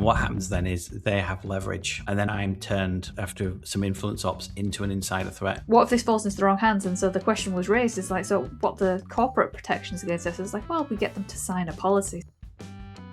what happens then is they have leverage, and then I'm turned after some influence ops into an insider threat. What if this falls into the wrong hands? And so the question was raised is like, so what the corporate protections against this is like, well, we get them to sign a policy.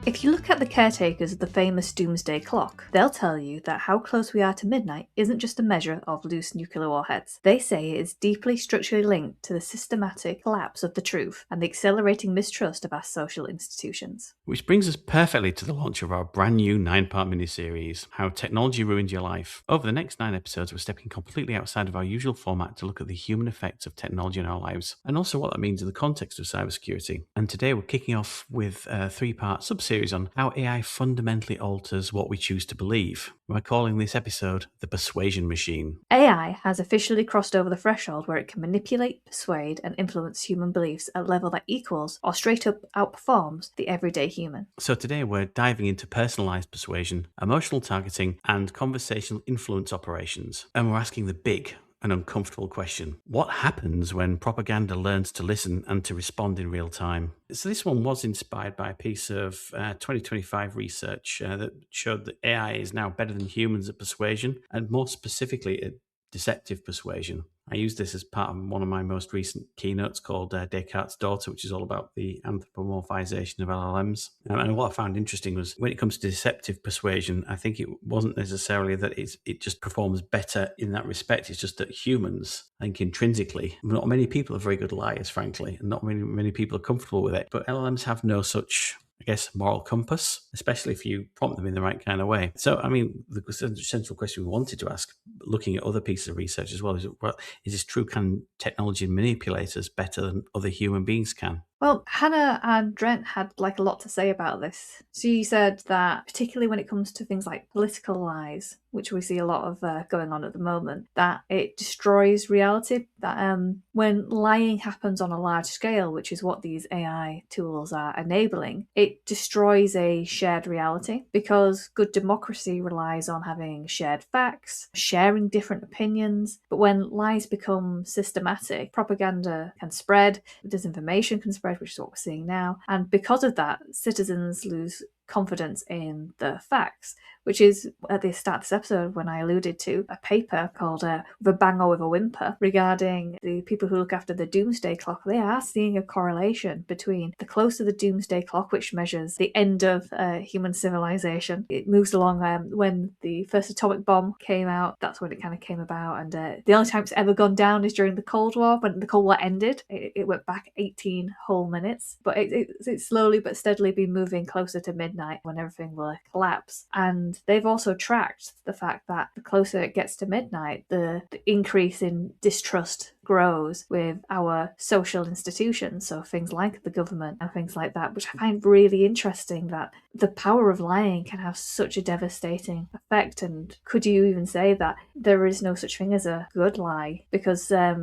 If you look at the caretakers of the famous doomsday clock, they'll tell you that how close we are to midnight isn't just a measure of loose nuclear warheads. They say it is deeply structurally linked to the systematic collapse of the truth and the accelerating mistrust of our social institutions. Which brings us perfectly to the launch of our brand new 9-part miniseries, How Technology Ruined Your Life. Over the next 9 episodes, we're stepping completely outside of our usual format to look at the human effects of technology in our lives, and also what that means in the context of cybersecurity. And today we're kicking off with a 3-part sub-series on how AI fundamentally alters what we choose to believe. We're calling this episode The Persuasion Machine. AI has officially crossed over the threshold where it can manipulate, persuade, and influence human beliefs at a level that equals or straight up outperforms the everyday human. So today we're diving into personalised persuasion, emotional targeting, and conversational influence operations. And we're asking the big and uncomfortable question: what happens when propaganda learns to listen and to respond in real time? So this one was inspired by a piece of 2025 research that showed that AI is now better than humans at persuasion, and more specifically at deceptive persuasion. I used this as part of one of my most recent keynotes called Descartes' Daughter, which is all about the anthropomorphization of LLMs. And what I found interesting was when it comes to deceptive persuasion, I think it wasn't necessarily that it just performs better in that respect. It's just that humans, I think intrinsically, not many people are very good liars, frankly, and not many people are comfortable with it. But LLMs have no such, I guess, moral compass, especially if you prompt them in the right kind of way. So, I mean, the central question we wanted to ask, looking at other pieces of research as well, is, well, is this true? Can technology manipulate us better than other human beings can? Well, Hannah and Drent had like a lot to say about this. She said that particularly when it comes to things like political lies, which we see a lot of going on at the moment, that it destroys reality. That when lying happens on a large scale, which is what these AI tools are enabling, it destroys a shared reality, because good democracy relies on having shared facts, sharing different opinions. But when lies become systematic, propaganda can spread, disinformation can spread, which is what we're seeing now. And because of that, citizens lose confidence in the facts, which is at the start of this episode when I alluded to a paper called With a Bang or With a Whimper regarding the people who look after the doomsday clock. They are seeing a correlation between the closer the doomsday clock, which measures the end of human civilization. It moves along when the first atomic bomb came out, that's when it kind of came about. And the only time it's ever gone down is during the Cold War. When the Cold War ended, it went back 18 whole minutes. But it's slowly but steadily been moving closer to midnight when everything will collapse. And they've also tracked the fact that the closer it gets to midnight, the increase in distrust grows with our social institutions, so things like the government and things like that, which I find really interesting, that the power of lying can have such a devastating effect. And could you even say that there is no such thing as a good lie? Because a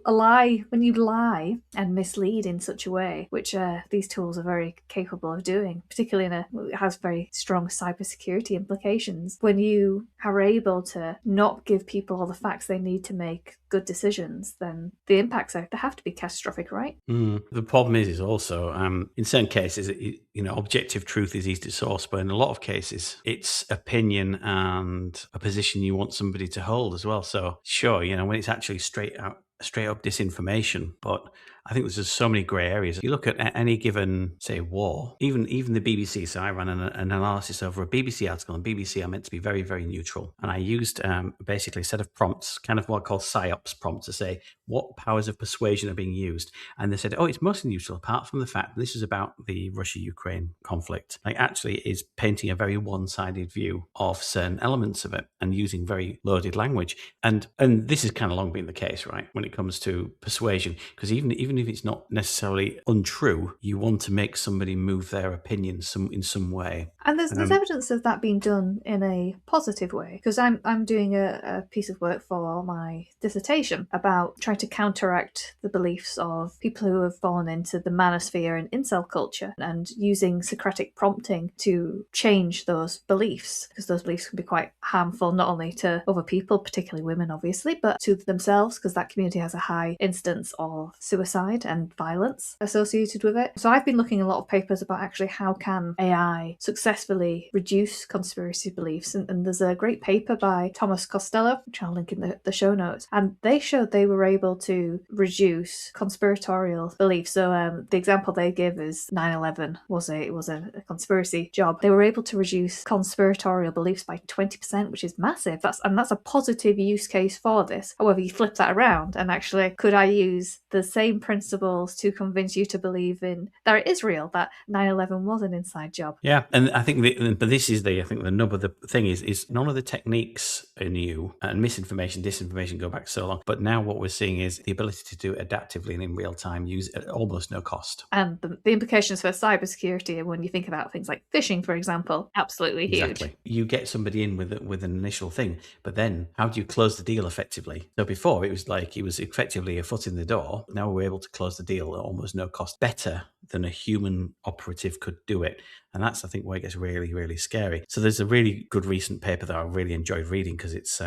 lie, when you lie and mislead in such a way, which these tools are very capable of doing, particularly it has very strong cybersecurity implications, when you are able to not give people all the facts they need to make good decisions, then the impacts they have to be catastrophic, right? The problem is also in certain cases, objective truth is easy to source, but in a lot of cases, it's opinion and a position you want somebody to hold as well. So sure, when it's actually straight up disinformation, but I think there's just so many grey areas. You look at any given, say, war, even the BBC. So I ran an analysis over a BBC article, and BBC are meant to be very, very neutral. And I used basically a set of prompts, kind of what I call PSYOPs prompts, to say what powers of persuasion are being used. And they said, it's mostly neutral, apart from the fact that this is about the Russia-Ukraine conflict. Like, actually is painting a very one-sided view of certain elements of it and using very loaded language. And this has kind of long been the case, right, when it comes to persuasion, because even if it's not necessarily untrue, you want to make somebody move their opinion in some way. And there's evidence of that being done in a positive way, because I'm doing a piece of work for my dissertation about trying to counteract the beliefs of people who have fallen into the manosphere and incel culture, and using Socratic prompting to change those beliefs, because those beliefs can be quite harmful, not only to other people, particularly women obviously, but to themselves, because that community has a high instance of suicide suicide and violence associated with it. So I've been looking at a lot of papers about actually how can AI successfully reduce conspiracy beliefs, and there's a great paper by Thomas Costello, which I'll link in the show notes, and they showed they were able to reduce conspiratorial beliefs. So the example they give is 9/11 was a conspiracy job. They were able to reduce conspiratorial beliefs by 20%, which is massive. That's a positive use case for this. However, you flip that around and actually, could I use the same principles to convince you to believe in that it is real, that 9/11 was an inside job? Yeah, and I think, but this is I think the nub of the thing is none of the techniques are new, and misinformation, disinformation go back so long. But now what we're seeing is the ability to do it adaptively and in real time, use at almost no cost. And the implications for cybersecurity, when you think about things like phishing, for example, absolutely huge. Exactly. You get somebody in with an initial thing, but then how do you close the deal effectively? So before it was effectively a foot in the door. Now we're able to close the deal at almost no cost, better than a human operative could do it. And that's, I think, where it gets really, really scary. So there's a really good recent paper that I really enjoyed reading because it's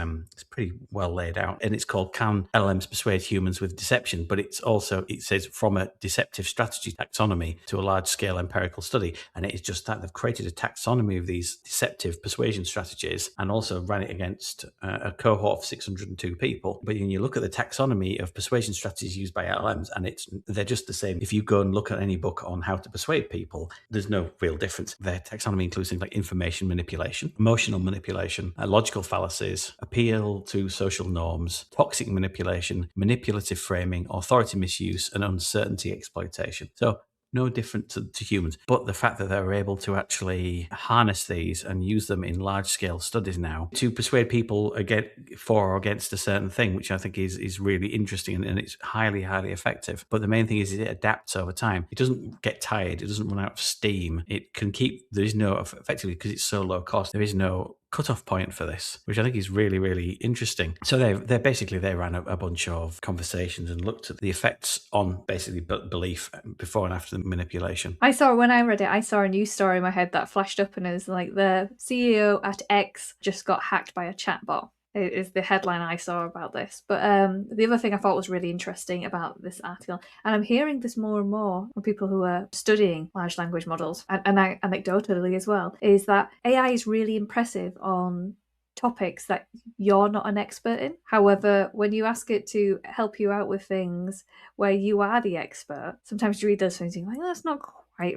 pretty well laid out, and it's called "Can LLMs Persuade Humans with Deception?" But it says from a deceptive strategy taxonomy to a large-scale empirical study, and it is just that they've created a taxonomy of these deceptive persuasion strategies and also ran it against a cohort of 602 people. But when you look at the taxonomy of persuasion strategies used by LLMs, and they're just the same. If you go and look at any book on how to persuade people, there's no real difference. Their taxonomy includes things like information manipulation, emotional manipulation, logical fallacies, appeal to social norms, toxic manipulation, manipulative framing, authority misuse, and uncertainty exploitation. So no different to humans. But the fact that they're able to actually harness these and use them in large-scale studies now to persuade people for or against a certain thing, which I think is really interesting, and it's highly, highly effective. But the main thing is it adapts over time. It doesn't get tired. It doesn't run out of steam. It can there is no, effectively, because it's so low cost, there is no cutoff point for this, which I think is really, really interesting. So they ran a bunch of conversations and looked at the effects on basically belief before and after the manipulation. When I read it, I saw a news story in my head that flashed up, and it was like, the CEO at X just got hacked by a chatbot. Is the headline I saw about this. But the other thing I thought was really interesting about this article, and I'm hearing this more and more from people who are studying large language models, and anecdotally as well, is that AI is really impressive on topics that you're not an expert in. However, when you ask it to help you out with things where you are the expert, sometimes you read those things and you're like, oh, that's not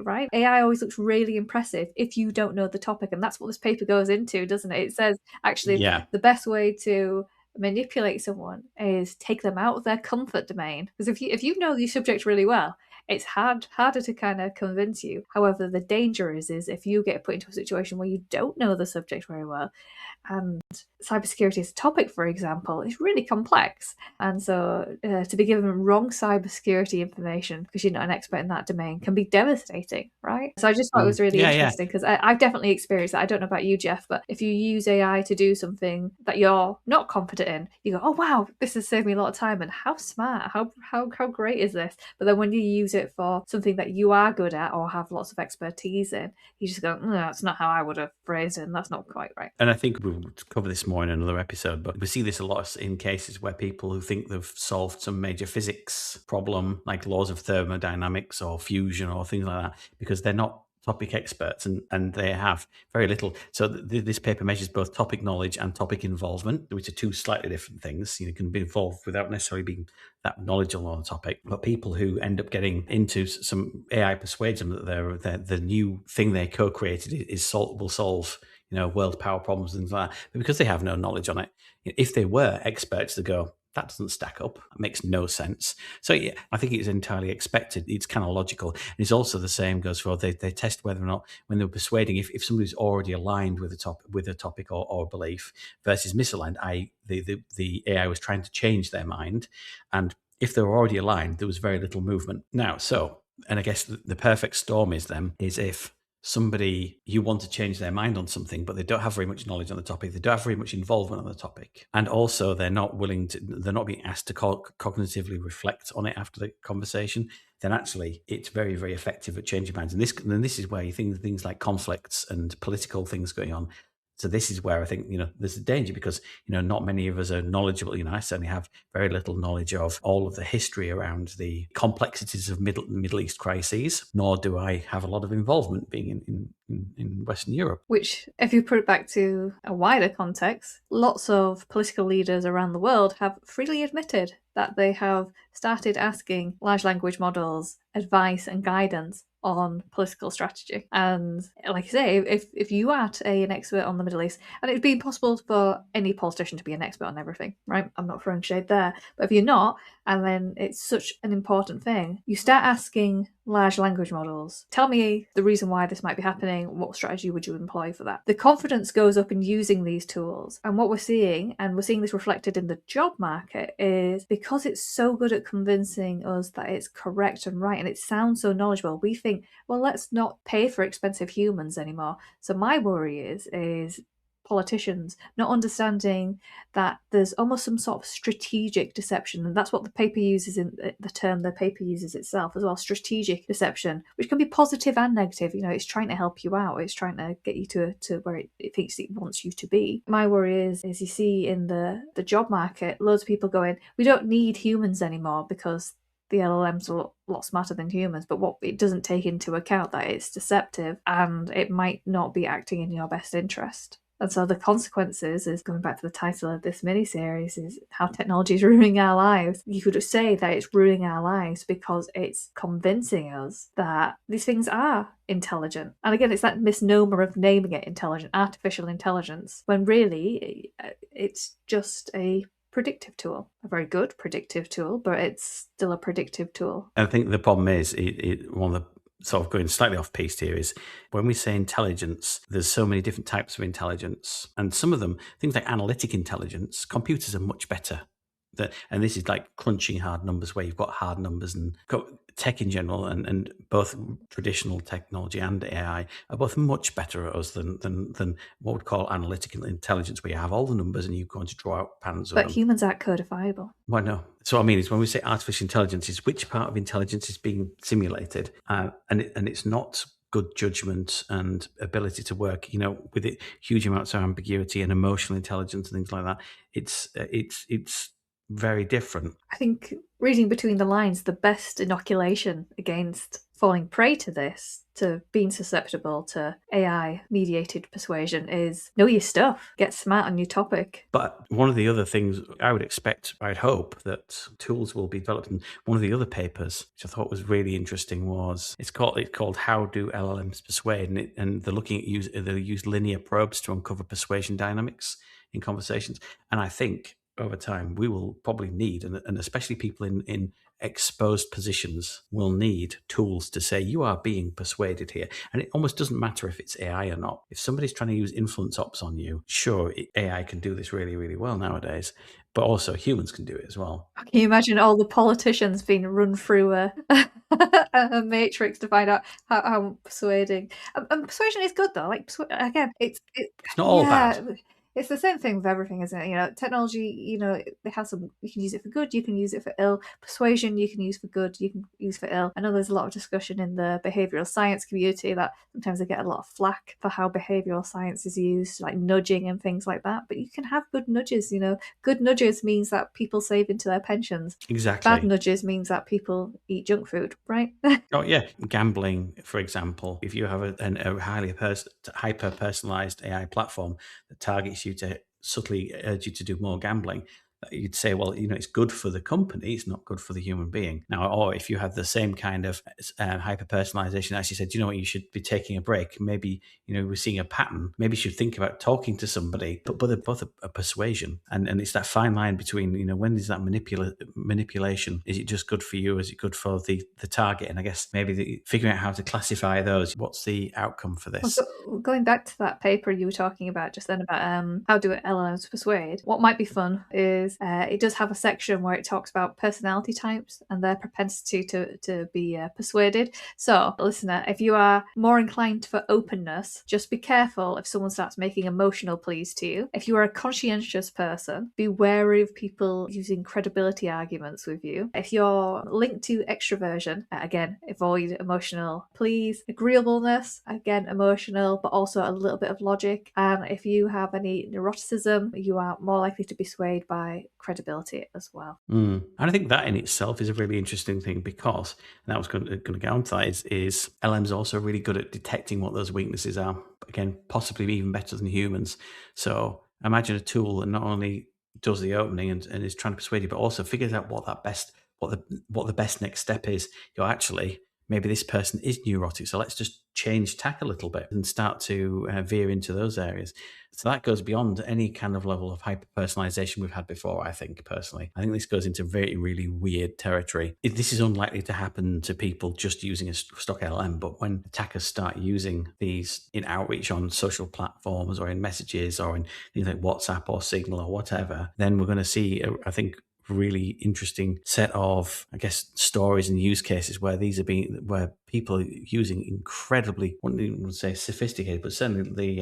right. AI always looks really impressive if you don't know the topic, and that's what this paper goes into, doesn't it? It says, actually, the best way to manipulate someone is take them out of their comfort domain. Because if you know the subject really well, it's harder to kind of convince you. However, the danger is if you get put into a situation where you don't know the subject very well, and cybersecurity as a topic, for example, is really complex. And so to be given wrong cybersecurity information because you're not an expert in that domain can be devastating, right? So I just thought it was really interesting because I've definitely experienced that. I don't know about you, Jeff, but if you use AI to do something that you're not confident in, you go, oh, wow, this has saved me a lot of time. And how smart, how great is this? But then when you use it for something that you are good at or have lots of expertise in, you just go, that's not how I would have phrased it, and that's not quite right. And I think we'll cover this more in another episode, but we see this a lot in cases where people who think they've solved some major physics problem, like laws of thermodynamics or fusion or things like that, because they're not topic experts and they have very little. So this paper measures both topic knowledge and topic involvement, which are two slightly different things. You can be involved without necessarily being that knowledgeable on the topic. But people who end up getting into some AI persuades them that the new thing they co-created will solve world power problems and things like that. But because they have no knowledge on it, if they were experts, they go, that doesn't stack up. It makes no sense. So yeah, I think it's entirely expected. It's kind of logical. And it's also the same goes for they test whether or not when they're persuading, if somebody's already aligned with a topic or belief versus misaligned, the AI was trying to change their mind. And if they were already aligned, there was very little movement. Now, and I guess the perfect storm is if somebody, you want to change their mind on something, but they don't have very much knowledge on the topic. They don't have very much involvement on the topic. And also they're not being asked to cognitively reflect on it after the conversation. Then actually it's very, very effective at changing minds. And this is where you think things like conflicts and political things going on, So this is where I think, there's a danger because, not many of us are knowledgeable. I certainly have very little knowledge of all of the history around the complexities of Middle East crises, nor do I have a lot of involvement being in Western Europe. Which, if you put it back to a wider context, lots of political leaders around the world have freely admitted that they have started asking large language models advice and guidance on political strategy. And like I say, if you are an expert on the Middle East, and it would be impossible for any politician to be an expert on everything, right? I'm not throwing shade there. But if you're not, and then it's such an important thing, you start asking large language models, tell me the reason why this might be happening, what strategy would you employ for that? The confidence goes up in using these tools. And what we're seeing, and we're seeing this reflected in the job market, is because it's so good at convincing us that it's correct and right, and it sounds so knowledgeable, we think, well, let's not pay for expensive humans anymore. So my worry is politicians not understanding that there's almost some sort of strategic deception, and that's what the paper uses, in the term the paper uses itself as well, strategic deception, which can be positive and negative. It's trying to help you out, it's trying to get you to where it thinks it wants you to be. My worry is you see in the job market loads of people going, we don't need humans anymore because the LLMs are a lot smarter than humans, but what it doesn't take into account that it's deceptive and it might not be acting in your best interest. And so the consequences is, going back to the title of this mini-series, is how technology is ruining our lives. You could say that it's ruining our lives because it's convincing us that these things are intelligent. And again, it's that misnomer of naming it intelligent, artificial intelligence, when really it's just a predictive tool, a very good predictive tool, but it's still a predictive tool. I think the problem is, one of the sort of going slightly off piste here, is when we say intelligence, there's so many different types of intelligence, and some of them, things like analytic intelligence, computers are much better. And this is like crunching hard numbers, where you've got hard numbers, and tech in general, and both traditional technology and AI are both much better at us than what we'd call analytical intelligence, where you have all the numbers and you're going to draw out patterns of But them. humans aren't codifiable. Well, no. So I mean, is when we say artificial intelligence, is which part of intelligence is being simulated, and it's not good judgment and ability to work, with it, huge amounts of ambiguity and emotional intelligence and things like that. It's very different. I think, reading between the lines, the best inoculation against falling prey to this, to being susceptible to AI-mediated persuasion, is know your stuff, get smart on your topic. But one of the other things I would expect, I'd hope that tools will be developed. And one of the other papers, which I thought was really interesting, was it's called "How Do LLMs Persuade?" and they're looking at they use linear probes to uncover persuasion dynamics in conversations. And I think over time we will probably need, and especially people in exposed positions will need tools to say you are being persuaded here. And it almost doesn't matter if it's AI or not. If somebody's trying to use influence ops on you, sure, AI can do this really, really well nowadays, but also humans can do it as well. Can you imagine all the politicians being run through a matrix to find out how persuading? And persuasion is good though. Like, again, it's not all bad. It's the same thing with everything, isn't it? Technology, it has some, you can use it for good, you can use it for ill. Persuasion, you can use for good, you can use for ill. I know there's a lot of discussion in the behavioral science community that sometimes they get a lot of flack for how behavioral science is used, like nudging and things like that. But you can have good nudges, Good nudges means that people save into their pensions. Exactly. Bad nudges means that people eat junk food, right? Oh, yeah. Gambling, for example, if you have a highly hyper-personalised AI platform that targets you to subtly urge you to do more gambling, you'd say, well, it's good for the company, it's not good for the human being. Now, or if you have the same kind of hyper-personalization, as you said, you should be taking a break. Maybe, we're seeing a pattern. Maybe you should think about talking to somebody, but both a persuasion. And it's that fine line between, when is that manipulation? Is it just good for you? Is it good for the target? And I guess maybe figuring out how to classify those. What's the outcome for this? Well, going back to that paper you were talking about just then about how do LLMs persuade, what might be fun is is it does have a section where it talks about personality types and their propensity to be persuaded. So, listener, if you are more inclined for openness, just be careful if someone starts making emotional pleas to you. If you are a conscientious person, be wary of people using credibility arguments with you. If you're linked to extroversion, again, avoid emotional pleas. Agreeableness, again, emotional, but also a little bit of logic. And if you have any neuroticism, you are more likely to be swayed by credibility as well. And I think that in itself is a really interesting thing, because, and I was going to get onto that, is LMs also really good at detecting what those weaknesses are. Again, possibly even better than humans. So imagine a tool that not only does the opening and is trying to persuade you, but also figures out what the best next step is. Actually, maybe this person is neurotic, so let's just change tack a little bit and start to veer into those areas. So that goes beyond any kind of level of hyper-personalization we've had before, I think, personally. I think this goes into very, really weird territory. This is unlikely to happen to people just using a stock LLM, but when attackers start using these in outreach on social platforms or in messages or in things like WhatsApp or Signal or whatever, then we're going to see, I think, really interesting set of, I guess, stories and use cases where where people are using incredibly, I wouldn't even say sophisticated, but certainly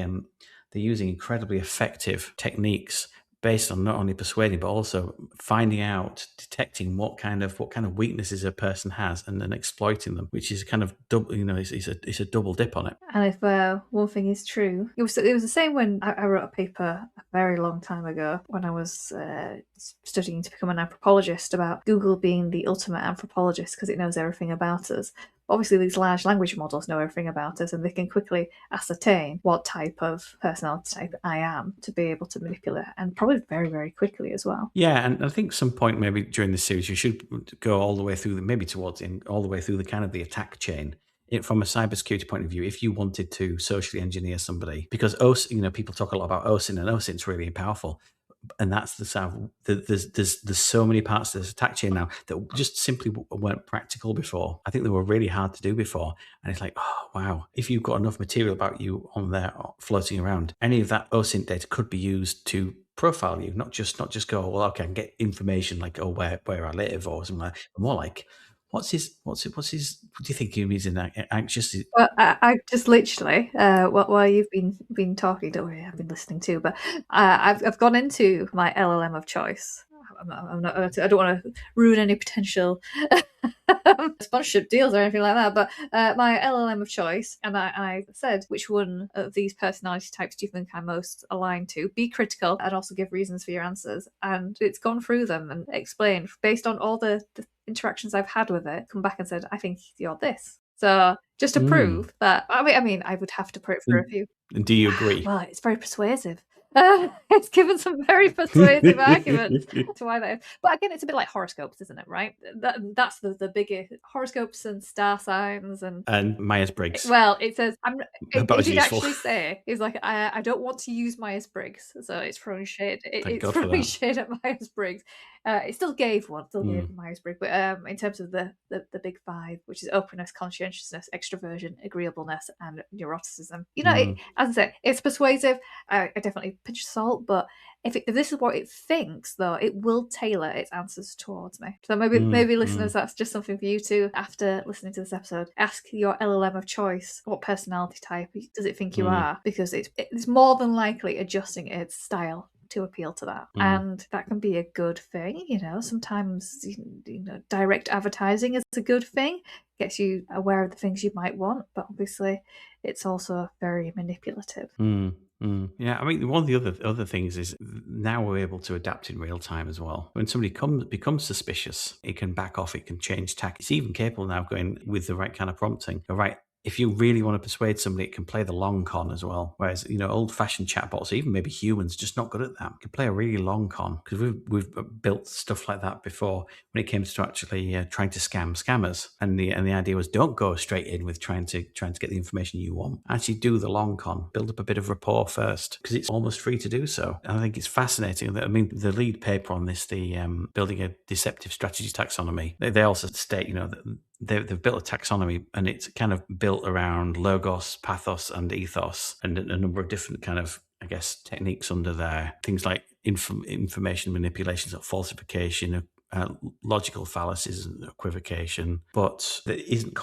they're using incredibly effective techniques based on not only persuading but also finding out, detecting what kind of weaknesses a person has, and then exploiting them, which is kind of double, it's a double dip on it. And if one thing is true, it was the same when I wrote a paper a very long time ago when I was studying to become an anthropologist, about Google being the ultimate anthropologist because it knows everything about us. Obviously, these large language models know everything about us, and they can quickly ascertain what type of personality type I am to be able to manipulate, and probably very, very quickly as well. Yeah, and I think some point maybe during the series you should go all the way through all the way through the kind of the attack chain. From a cybersecurity point of view, if you wanted to socially engineer somebody, because people talk a lot about OSINT, and OSINT's really powerful, and that's the sort of there's so many parts of this attack chain now that just simply weren't practical before. I think they were really hard to do before, and it's like, oh wow, if you've got enough material about you on there floating around, any of that OSINT data could be used to profile you, not just go, well, okay, I can get information like, oh, where I live or something like that, but more like, what do you think he means in that anxious? Well, I just literally, while you've been talking, don't worry, I've been listening too, but I've gone into my LLM of choice. I'm not, I don't want to ruin any potential sponsorship deals or anything like that, but my LLM of choice, and I said, which one of these personality types do you think I'm most aligned to? Be critical and also give reasons for your answers. And it's gone through them and explained based on all the interactions I've had with it, come back and said, I think you're this. So just to prove that, I mean, I would have to put it for a few. Do you agree? Well, it's very persuasive. It's given some very persuasive arguments to why that is. But again, it's a bit like horoscopes, isn't it? Right? That's the biggest horoscopes and star signs and Myers-Briggs. Well, it says it did useful. actually say it's like I don't want to use Myers-Briggs, so it's throwing shade. Thank It's God for throwing that. shade at Myers-Briggs. It still gave Myers-Briggs, but in terms of the big five, which is openness, conscientiousness, extroversion, agreeableness, and neuroticism. As I said, it's persuasive. I definitely pinch of salt, but if this is what it thinks, though, it will tailor its answers towards me. So maybe listeners, that's just something for you to, after listening to this episode, ask your LLM of choice, what personality type does it think you are? Because it's more than likely adjusting its style to appeal to that. And that can be a good thing. Sometimes direct advertising is a good thing, gets you aware of the things you might want, but obviously it's also very manipulative. Yeah, I mean, one of the other things is now we're able to adapt in real time as well. When somebody becomes suspicious, it can back off, it can change tack. It's even capable now, going with the right kind of prompting. All right, if you really want to persuade somebody, it can play the long con as well. Whereas, old-fashioned chatbots, even maybe humans, just not good at that. It can play a really long con, because we've built stuff like that before when it came to actually trying to scam scammers. And the idea was, don't go straight in with trying to get the information you want. Actually do the long con, build up a bit of rapport first, because it's almost free to do so. And I think it's fascinating that, the lead paper on this, the building a deceptive strategy taxonomy, they also state, that they've built a taxonomy, and it's kind of built around logos, pathos, and ethos, and a number of different kind of I guess, techniques under there. Things like information manipulations, like falsification, logical fallacies and equivocation, but that isn't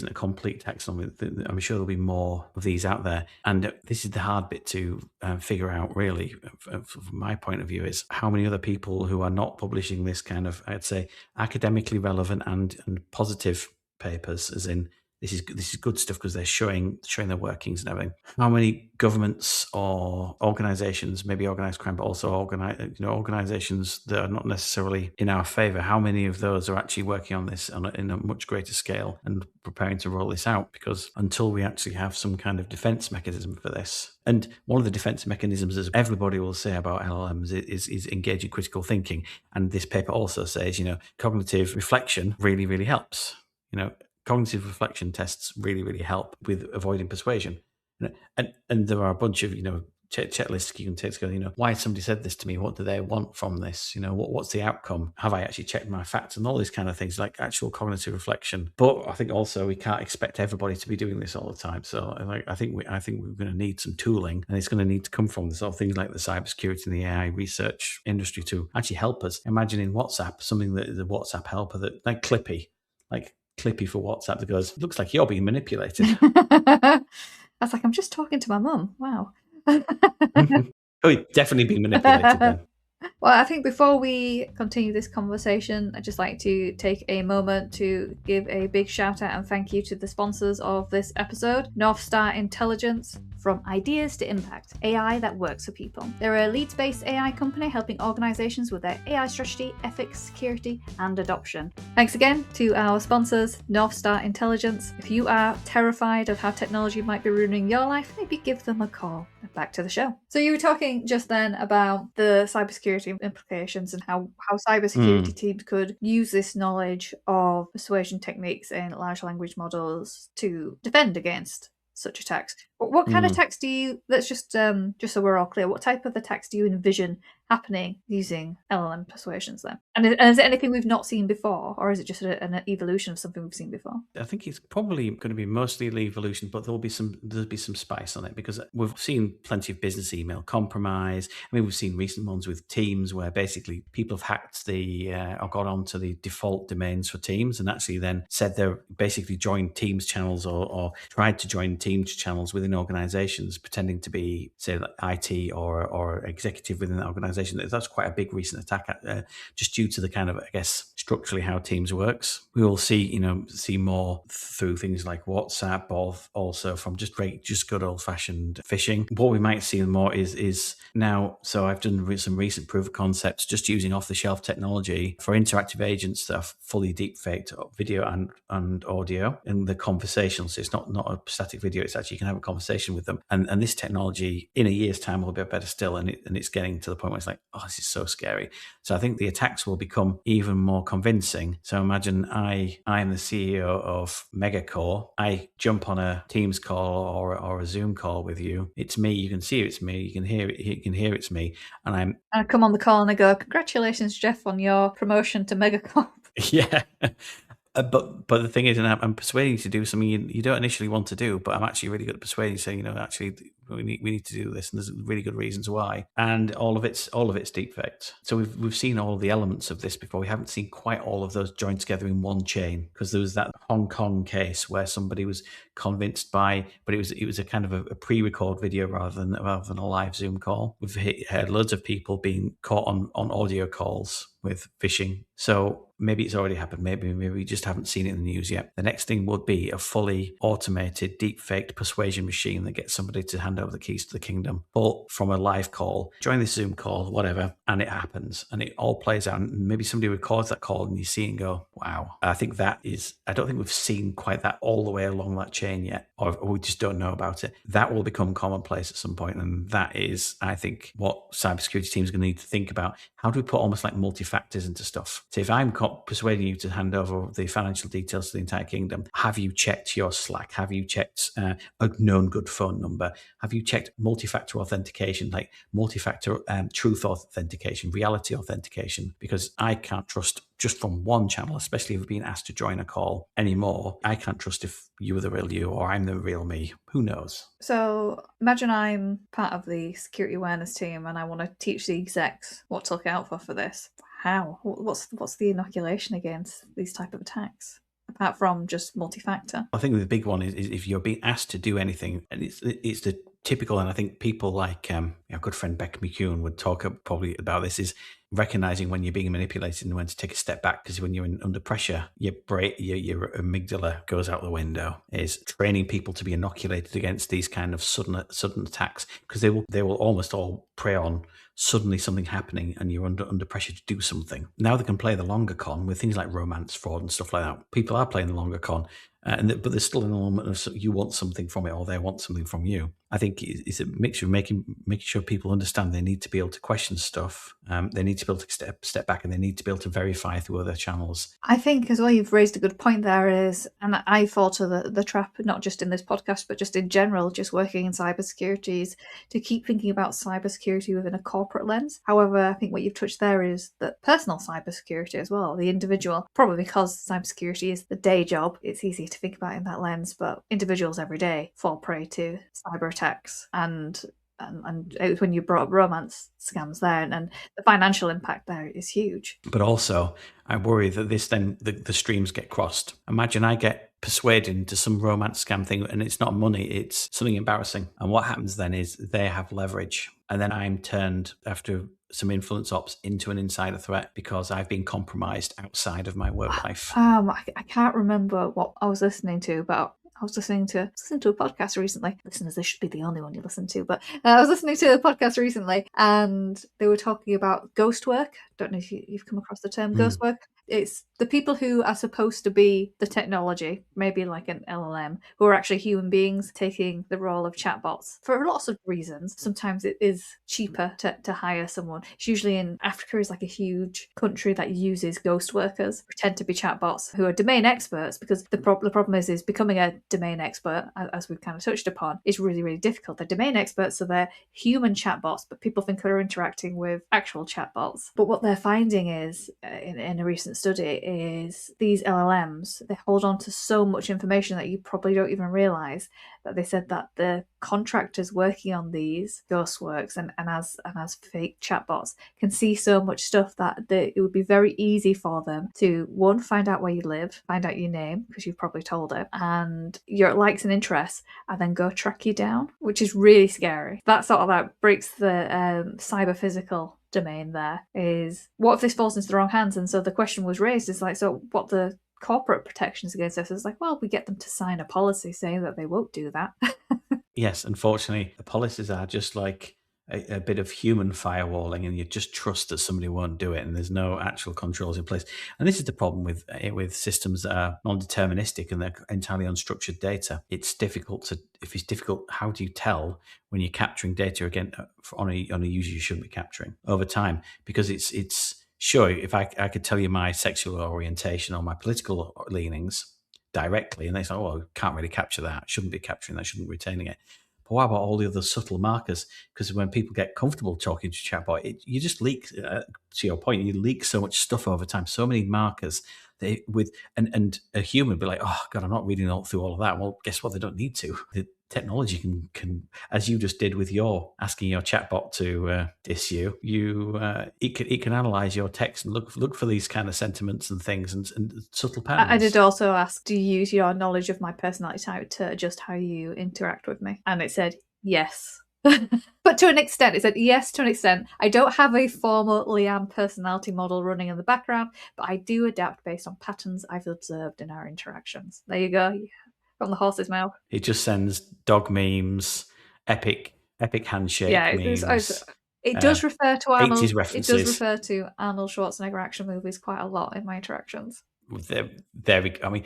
a complete taxonomy. I'm sure there'll be more of these out there. And this is the hard bit to figure out, really, from my point of view, is how many other people who are not publishing this kind of, I'd say, academically relevant and positive papers, as in this is good stuff because they're showing their workings and everything. How many governments or organizations, maybe organized crime, but also organizations that are not necessarily in our favor, how many of those are actually working on this in a much greater scale and preparing to roll this out? Because until we actually have some kind of defense mechanism for this, and one of the defense mechanisms, as everybody will say about LLMs, is engaging critical thinking. And this paper also says, cognitive reflection really, really helps. Cognitive reflection tests really, really help with avoiding persuasion. And there are a bunch of, checklists you can take to go, why has somebody said this to me? What do they want from this? What's the outcome? Have I actually checked my facts? And all these kind of things, like actual cognitive reflection. But I think also we can't expect everybody to be doing this all the time. So I think we're going to need some tooling, and it's going to need to come from the sort of things like the cybersecurity and the AI research industry to actually help us. Imagine in WhatsApp, something that the WhatsApp helper that, like Clippy for WhatsApp, that goes, it looks like you're being manipulated. I was like, I'm just talking to my mum. Wow. Oh, you're definitely being manipulated then. Well, I think before we continue this conversation, I'd just like to take a moment to give a big shout out and thank you to the sponsors of this episode, Northstar Intelligence. From ideas to impact, AI that works for people. They're a Leeds-based AI company helping organizations with their AI strategy, ethics, security, and adoption. Thanks again to our sponsors, Northstar Intelligence. If you are terrified of how technology might be ruining your life, maybe give them a call. Back to the show. So you were talking just then about the cybersecurity implications and how cybersecurity teams could use this knowledge of persuasion techniques in large language models to defend against such attacks. What kind of attacks do you, let's just so we're all clear, what type of attacks do you envision happening using LLM persuasions then? And is it anything we've not seen before, or is it just an evolution of something we've seen before? I think it's probably going to be mostly an evolution, but there'll be some spice on it, because we've seen plenty of business email compromise. I mean, we've seen recent ones with Teams where basically people have hacked or got onto the default domains for Teams and actually then said they're basically joined Teams channels or tried to join Teams channels within organizations, pretending to be, say, like IT or executive within that organization. That's quite a big recent attack, just due to the kind of, I guess, structurally how Teams works. We will see more through things like WhatsApp, or also from just good old fashioned phishing. What we might see more is now. So I've done some recent proof of concepts just using off the shelf technology for interactive agents that are fully deepfaked video and audio in the conversational. So it's not a static video. It's actually you can have a conversation with them. And this technology in a year's time will be better still. And it's getting to the point where it's like, oh, this is so scary. So I think the attacks will become even more convincing. So imagine I am the CEO of Megacore. I jump on a Teams call or a Zoom call with you. It's me. You can see it's me. You can hear it. You can hear it's me. And I come on the call and I go, congratulations, Jeff, on your promotion to Megacore. Yeah. But the thing is, and I'm persuading you to do something you don't initially want to do, but I'm actually really good at persuading you, saying, actually we need to do this, and there's really good reasons why. And all of it's deepfaked. So we've seen all the elements of this before. We haven't seen quite all of those joined together in one chain, because there was that Hong Kong case where somebody was convinced but it was a kind of a pre-record video rather than a live Zoom call. We've had loads of people being caught on audio calls with phishing. So maybe it's already happened. Maybe we just haven't seen it in the news yet. The next thing would be a fully automated, deep-faked persuasion machine that gets somebody to hand over the keys to the kingdom, pull from a live call, join this Zoom call, whatever, and it happens. And it all plays out. And maybe somebody records that call and you see it and go, wow. I don't think we've seen quite that all the way along that chain yet, or we just don't know about it. That will become commonplace at some point. And that is, I think, what cybersecurity teams are going to need to think about. How do we put almost like multi-factors into stuff? So if I'm persuading you to hand over the financial details to the entire kingdom, have you checked your Slack? Have you checked a known good phone number? Have you checked multi-factor authentication, like multi-factor truth authentication, reality authentication? Because I can't trust just from one channel, especially if you're being asked to join a call anymore. I can't trust if you are the real you or I'm the real me. Who knows? So imagine I'm part of the security awareness team and I want to teach the execs what to look out for this. How? What's the inoculation against these type of attacks? Apart from just multi-factor. I think the big one is if you're being asked to do anything, and it's the typical, and I think people like our good friend Beck McEwen would talk probably about this, is recognizing when you're being manipulated and when to take a step back, because when you're under pressure, your amygdala goes out the window. Is training people to be inoculated against these kind of sudden attacks, because they will almost all prey on suddenly something happening and you're under pressure to do something. Now they can play the longer con with things like romance, fraud, and stuff like that. People are playing the longer con, but there's still an element of you want something from it or they want something from you. I think it's a mixture of making sure people understand they need to be able to question stuff. They need to be able to step back, and they need to be able to verify through other channels. I think as well, you've raised a good point there is, and I fall to the trap, not just in this podcast, but just in general, just working in cybersecurity, is to keep thinking about cybersecurity within a corporate lens. However, I think what you've touched there is that personal cybersecurity as well, the individual, probably because cybersecurity is the day job, it's easy to think about in that lens, but individuals every day fall prey to cyber attacks, and when you brought up romance scams there, and the financial impact there is huge. But also, I worry that the streams get crossed. Imagine I get persuaded into some romance scam thing, and it's not money, it's something embarrassing. And what happens then is they have leverage, and then I'm turned after some influence ops into an insider threat because I've been compromised outside of my work life. I can't remember what I was listening to, but I was listening to a podcast recently. Listeners, this should be the only one you listen to, but I was listening to a podcast recently, and they were talking about ghost work. Don't know if you've come across the term ghost work. It's the people who are supposed to be the technology, maybe like an LLM, who are actually human beings taking the role of chatbots for lots of reasons. Sometimes it is cheaper to hire someone. It's usually in Africa is like a huge country that uses ghost workers, pretend to be chatbots who are domain experts, because the problem is becoming a domain expert, as we've kind of touched upon, is really, really difficult. They're domain experts, so they're human chatbots, but people think they're interacting with actual chatbots. But what they're finding is, in a recent study, is these LLMs, they hold on to so much information that you probably don't even realize, that they said that the contractors working on these ghost works and as fake chatbots can see so much stuff that it would be very easy for them to, one, find out where you live, find out your name, because you've probably told it, and your likes and interests, and then go track you down, which is really scary. That sort of like breaks the cyber physical domain there. Is what if this falls into the wrong hands? And so the question was raised is like, so what the corporate protections against this is like, well, we get them to sign a policy saying that they won't do that. Yes, unfortunately, the policies are just like a bit of human firewalling, and you just trust that somebody won't do it, and there's no actual controls in place. And this is the problem with systems that are non-deterministic and they're entirely unstructured data. It's difficult how do you tell when you're capturing data again on a user you shouldn't be capturing over time? Because it's sure, if I could tell you my sexual orientation or my political leanings directly, and they say, oh, I can't really capture that, shouldn't be capturing that, shouldn't be retaining it. But what about all the other subtle markers? Because when people get comfortable talking to chatbot, you just leak, to your point, you leak so much stuff over time, so many markers. And a human would be like, oh, God, I'm not reading through all of that. Well, guess what? They don't need to. The technology can, as you just did with your asking your chatbot to diss you, it can analyze your text and look for these kind of sentiments and things and subtle patterns. I did also ask, do you use your knowledge of my personality type to adjust how you interact with me? And it said yes. But to an extent, it said yes to an extent. I don't have a formal Liam personality model running in the background, but I do adapt based on patterns I've observed in our interactions. There you go. From the horse's mouth. It just sends dog memes, epic handshake memes. It does refer to Arnold. 80s references. It does refer to Arnold Schwarzenegger action movies quite a lot in my interactions. There we go. I mean,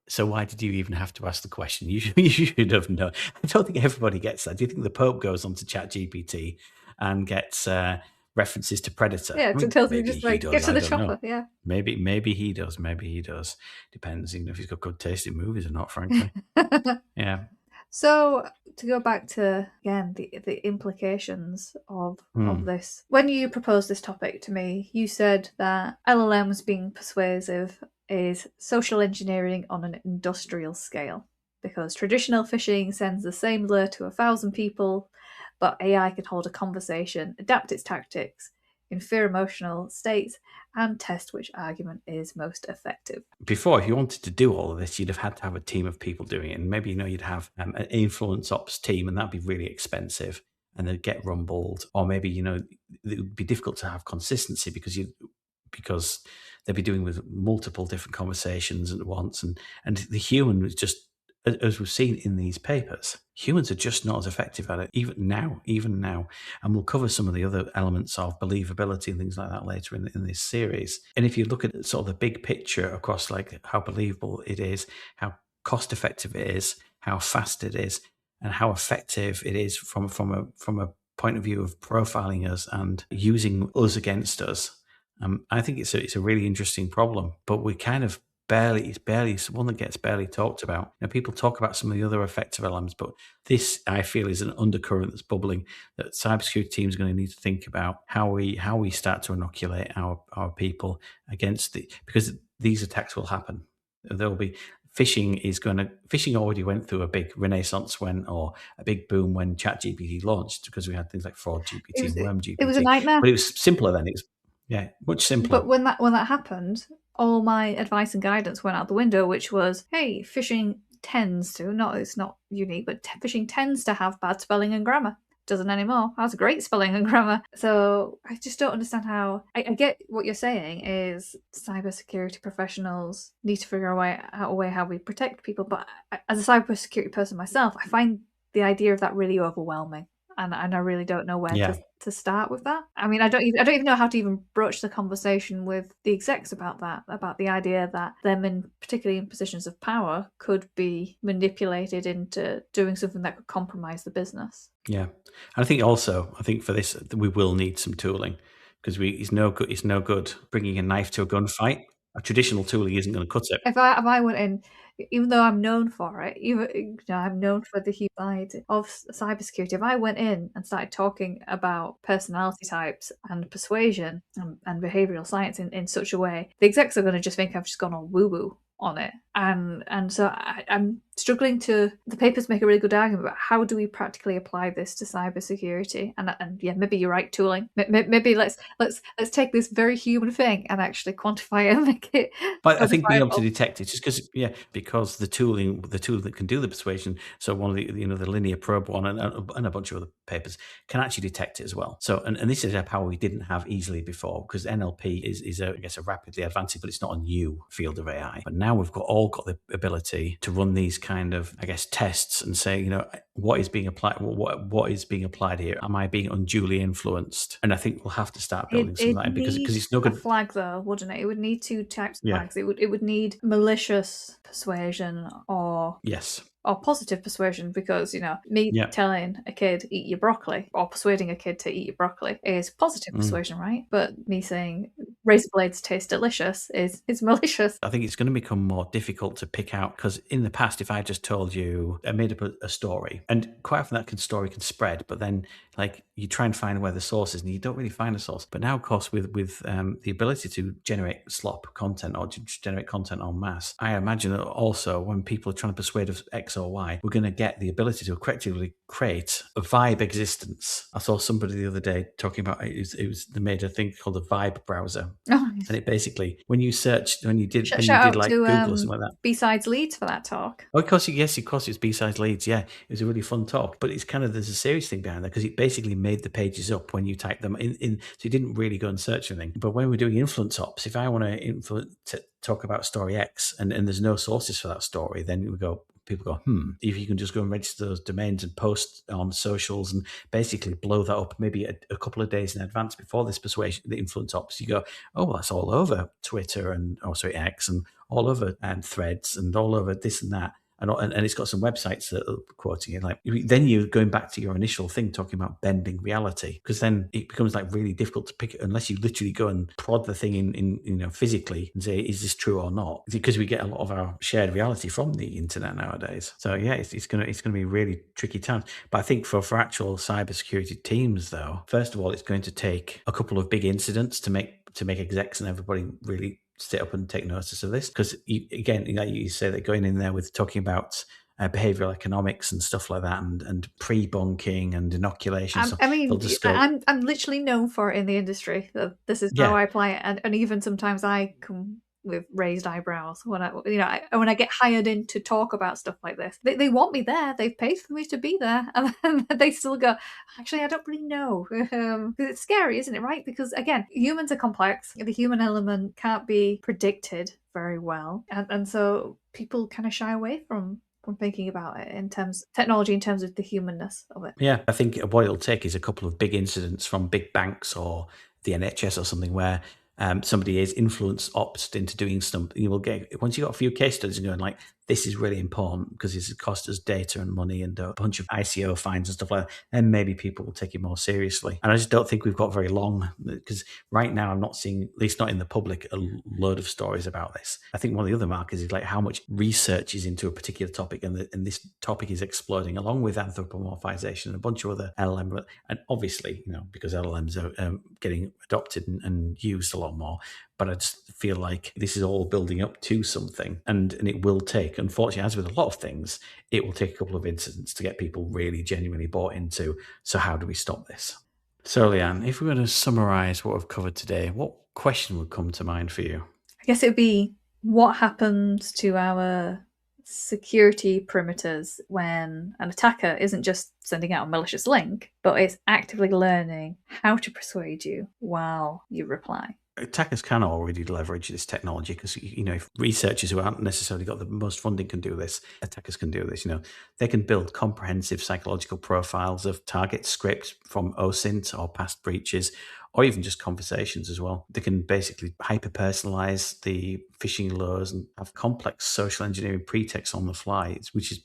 so why did you even have to ask the question? You should have known. I don't think everybody gets that. Do you think the Pope goes onto ChatGPT and gets references to Predator? Yeah, it tells you just like, get to the chopper. Yeah. Maybe he does. Depends, if he's got good taste in movies or not, frankly. Yeah. So to go back to again the implications of Hmm. this, when you proposed this topic to me, you said that LLMs being persuasive is social engineering on an industrial scale, because traditional phishing sends the same lure to 1,000 people, but AI can hold a conversation, adapt its tactics, infer emotional states, and test which argument is most effective. Before, if you wanted to do all of this, you'd have had to have a team of people doing it. And maybe, you'd have an influence ops team, and that'd be really expensive and they'd get rumbled. Or maybe, it would be difficult to have consistency because they'd be doing with multiple different conversations at once. And the human was just, as we've seen in these papers, humans are just not as effective at it, even now. And we'll cover some of the other elements of believability and things like that later in this series. And if you look at sort of the big picture across like how believable it is, how cost effective it is, how fast it is, and how effective it is from a point of view of profiling us and using us against us, I think it's a really interesting problem, but we kind of it's barely one that gets barely talked about. People talk about some of the other effective elements, but this I feel is an undercurrent that's bubbling that cybersecurity teams are going to need to think about how we start to inoculate our people against because these attacks will happen. There will be phishing already went through a big renaissance or a big boom when ChatGPT launched, because we had things like Fraud It GPT was and Worm it was a GPT, nightmare. but it was simpler then. It was much simpler. But when that happened, all my advice and guidance went out the window, which was, hey, phishing tends to, not it's not unique, but phishing tends to have bad spelling and grammar. Doesn't anymore. Has great spelling and grammar. So I just don't understand how. I get what you're saying is cybersecurity professionals need to figure out a way how we protect people. But as a cybersecurity person myself, I find the idea of that really overwhelming. And I really don't know where Yeah. to start with that. I mean, I don't even know how to even broach the conversation with the execs about that, about the idea that them, particularly in positions of power, could be manipulated into doing something that could compromise the business. Yeah. I think for this, we will need some tooling, because it's no good bringing a knife to a gunfight. A traditional tooling isn't going to cut it. If I went in, even though I'm known for it, I'm known for the human side of cybersecurity. If I went in and started talking about personality types and persuasion and behavioral science in such a way, the execs are going to just think I've just gone all woo woo on it. And so I'm struggling to. The papers make a really good argument about how do we practically apply this to cybersecurity. And yeah, maybe you're right, tooling. Maybe let's take this very human thing and actually quantify it and make it. But I think being able to detect it, just because the tool that can do the persuasion, so one of the the linear probe one and a bunch of other papers can actually detect it as well. So and this is a power we didn't have easily before, because NLP is I guess a rapidly advancing, but it's not a new field of AI. But now we've all got the ability to run these kind of, I guess, tests and say, what is being applied, what is being applied here? Am I being unduly influenced? And I think we'll have to start building something like that, because it's no a good. flag though, wouldn't it? It would need two types of Yeah. flags. It would need malicious persuasion or Yes. positive persuasion, because me telling a kid eat your broccoli or persuading a kid to eat your broccoli is positive persuasion, right? But me saying razor blades taste delicious is malicious. I think it's going to become more difficult to pick out, because in the past, if I just told you, I made up a story, and quite often that story can spread, but then like you try and find where the source is and you don't really find a source. But now, of course, with the ability to generate slop content or to generate content en masse, I imagine that also when people are trying to persuade us X or Y, we're going to get the ability to effectively create a vibe existence. I saw somebody the other day talking about they made a thing called a vibe browser. Oh, And it basically, when you searched, when you did shout out like to Google or something like that. B-Sides Leeds for that talk. Oh, of course, it's B-sides leads. Yeah, it was a really fun talk, but it's there's a serious thing behind that, because it basically made the pages up when you type them in. So you didn't really go and search anything. But when we're doing influence ops, if I want to talk about story X and there's no sources for that story, then people go, if you can just go and register those domains and post on socials and basically blow that up maybe a couple of days in advance before this persuasion, the influence ops, you go, oh, well, that's all over Twitter and X and all over and Threads and all over this and that. and it's got some websites that are quoting it. Like, then you're going back to your initial thing, talking about bending reality, because then it becomes like really difficult to pick it unless you literally go and prod the thing in physically and say, is this true or not? Because we get a lot of our shared reality from the internet nowadays. So yeah, it's gonna be really tricky times. But I think for actual cybersecurity teams, though, first of all, it's going to take a couple of big incidents to make execs and everybody really sit up and take notice of this. Because again, like you say, they're going in there with talking about behavioral economics and stuff like that, and pre-bunking and inoculation. So I mean, they'll just go, I'm literally known for it in the industry. That this is how yeah, I apply it, and even sometimes I come with raised eyebrows when when I get hired in to talk about stuff like this. They want me there. They've paid for me to be there, and then they still go, actually, I don't really know. 'Cause it's scary, isn't it? Right? Because again, humans are complex. The human element can't be predicted very well, and so people kind of shy away from thinking about it in terms technology, in terms of the humanness of it. yeah. I think what it'll take is a couple of big incidents from big banks or the NHS or something where somebody is influence opted into doing something. You will get, once you've got a few case studies and going like, this is really important because it's cost us data and money and a bunch of ICO fines and stuff like that, then maybe people will take it more seriously. And I just don't think we've got very long, because right now I'm not seeing, at least not in the public, a load of stories about this. I think one of the other markers is like how much research is into a particular topic, and this topic is exploding along with anthropomorphization and a bunch of other LLM. And obviously, because LLMs are getting adopted and used a lot more. But I just feel like this is all building up to something, and it will take, unfortunately, as with a lot of things, it will take a couple of incidents to get people really genuinely bought into. So how do we stop this? So, Leanne, if we were to summarize what we've covered today, what question would come to mind for you? I guess it would be, what happens to our security perimeters when an attacker isn't just sending out a malicious link, but is actively learning how to persuade you while you reply? Attackers can already leverage this technology because, if researchers who aren't necessarily got the most funding can do this, attackers can do this. They can build comprehensive psychological profiles of target scripts from OSINT or past breaches, or even just conversations as well. They can basically hyper-personalize the phishing lures and have complex social engineering pretexts on the fly, which is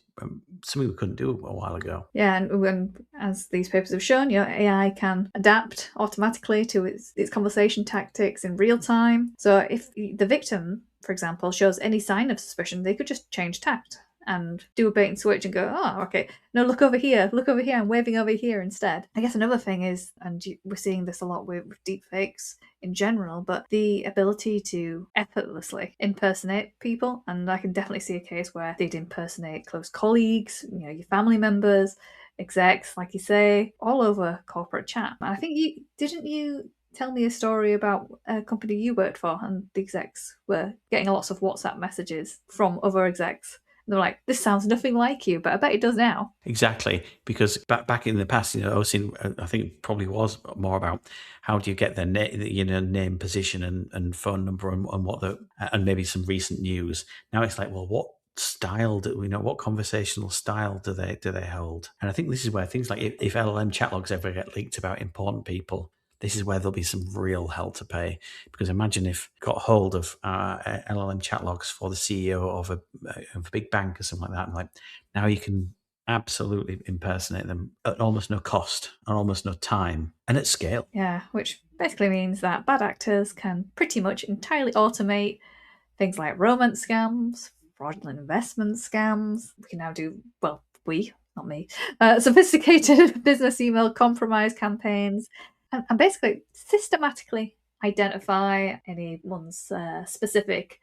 something we couldn't do a while ago. Yeah, and when, as these papers have shown, your AI can adapt automatically to its conversation tactics in real time. So if the victim, for example, shows any sign of suspicion, they could just change tact and do a bait and switch and go, oh, okay, no, look over here, I'm waving over here instead. I guess another thing is, and we're seeing this a lot with deepfakes in general, but the ability to effortlessly impersonate people. And I can definitely see a case where they'd impersonate close colleagues, your family members, execs, like you say, all over corporate chat. And I think didn't you tell me a story about a company you worked for, and the execs were getting lots of WhatsApp messages from other execs. They're like, this sounds nothing like you, but I bet it does now. Exactly, because back in the past, OSINT, I think probably was more about how do you get their name, position, and phone number, and what and maybe some recent news. Now it's like, well, what style do we know? What conversational style do they hold? And I think this is where things like if LLM chat logs ever get leaked about important people, this is where there'll be some real hell to pay. Because imagine if you got hold of LLM chat logs for the CEO of a big bank or something like that, and like now you can absolutely impersonate them at almost no cost, and almost no time, and at scale. Yeah, which basically means that bad actors can pretty much entirely automate things like romance scams, fraudulent investment scams. We can now do, well, not me, sophisticated business email compromise campaigns, and basically systematically identify anyone's specific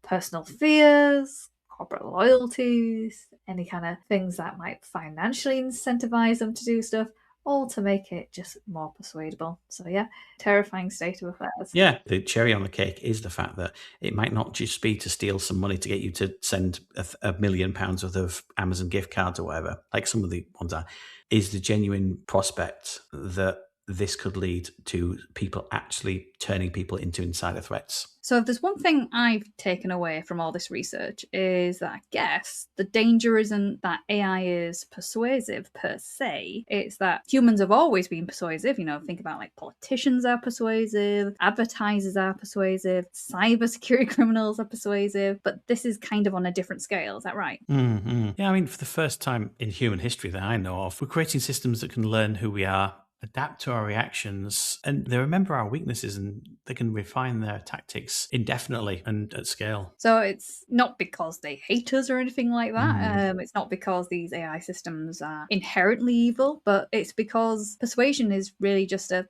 personal fears, corporate loyalties, any kind of things that might financially incentivize them to do stuff, all to make it just more persuadable. So yeah, terrifying state of affairs. Yeah, the cherry on the cake is the fact that it might not just be to steal some money to get you to send £1 million worth of Amazon gift cards or whatever, like some of the ones are, is the genuine prospect that this could lead to people actually turning people into insider threats. So if there's one thing I've taken away from all this research is that I guess the danger isn't that AI is persuasive per se. It's that humans have always been persuasive. Think about like politicians are persuasive, advertisers are persuasive, cybersecurity criminals are persuasive, but this is kind of on a different scale. Is that right? Mm-hmm. Yeah, I mean, for the first time in human history that I know of, we're creating systems that can learn who we are, adapt to our reactions, and they remember our weaknesses, and they can refine their tactics indefinitely and at scale. So it's not because they hate us or anything like that. It's not because these AI systems are inherently evil, but it's because persuasion is really just a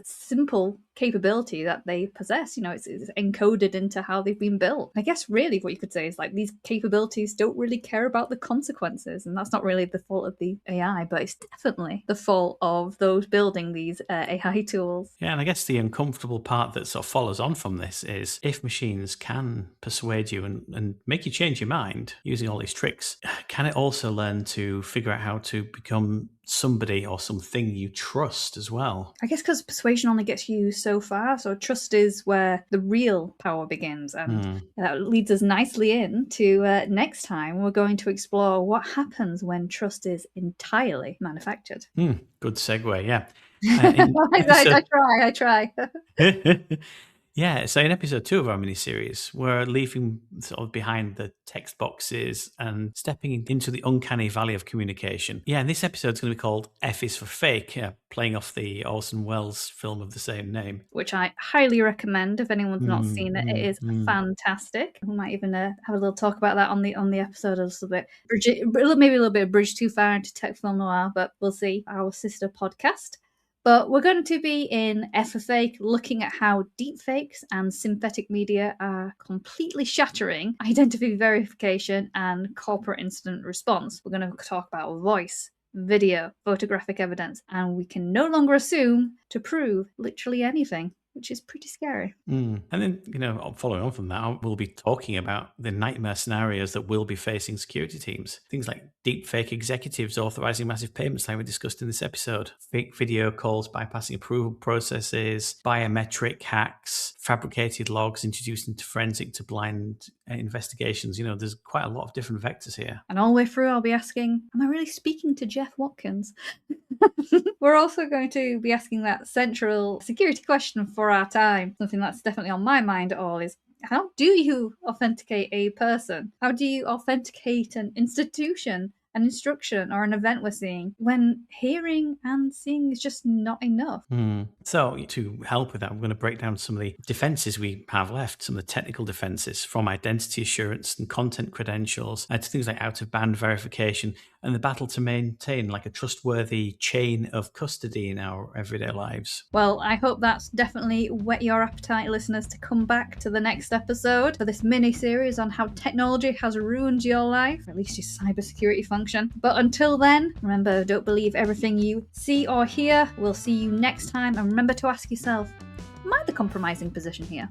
simple capability that they possess. It's encoded into how they've been built. I guess really what you could say is like these capabilities don't really care about the consequences, and that's not really the fault of the AI, but it's definitely the fault of those building these AI tools. Yeah, and I guess the uncomfortable part that sort of follows on from this is if machines can persuade you and make you change your mind using all these tricks, can it also learn to figure out how to become somebody or something you trust as well? I guess because persuasion only gets you so far, so trust is where the real power begins, and that leads us nicely into next time. We're going to explore what happens when trust is entirely manufactured. Good segue, yeah. I try. Yeah, so in episode 2 of our mini-series, we're leaving sort of behind the text boxes and stepping into the uncanny valley of communication. Yeah, and this episode's going to be called F is for Fake, playing off the Orson Welles film of the same name. Which I highly recommend if anyone's not seen it. It is fantastic. We might even have a little talk about that on the episode a little bit. Maybe a little bit of bridge too far into tech film noir, but we'll see. Our sister podcast. But we're going to be in F for Fake, looking at how deepfakes and synthetic media are completely shattering identity verification and corporate incident response. We're going to talk about voice, video, photographic evidence, and we can no longer assume to prove literally anything, which is pretty scary. And then, following on from that, we'll be talking about the nightmare scenarios that will be facing security teams. Things like deepfake executives authorizing massive payments like we discussed in this episode, fake video calls bypassing approval processes, biometric hacks, fabricated logs introduced into forensic to blind investigations. There's quite a lot of different vectors here. And all the way through, I'll be asking, am I really speaking to Jeff Watkins? We're also going to be asking that central security question for our time. Something that's definitely on my mind at all is, how do you authenticate a person? How do you authenticate an institution, an instruction, or an event we're seeing when hearing and seeing is just not enough? So to help with that, we're going to break down some of the defenses we have left, some of the technical defenses, from identity assurance and content credentials to things like out-of-band verification and the battle to maintain like a trustworthy chain of custody in our everyday lives. Well, I hope that's definitely whet your appetite, listeners, to come back to the next episode for this mini-series on how technology has ruined your life, or at least your cybersecurity function. But until then, remember, don't believe everything you see or hear. We'll see you next time, and remember to ask yourself, am I the compromising position here?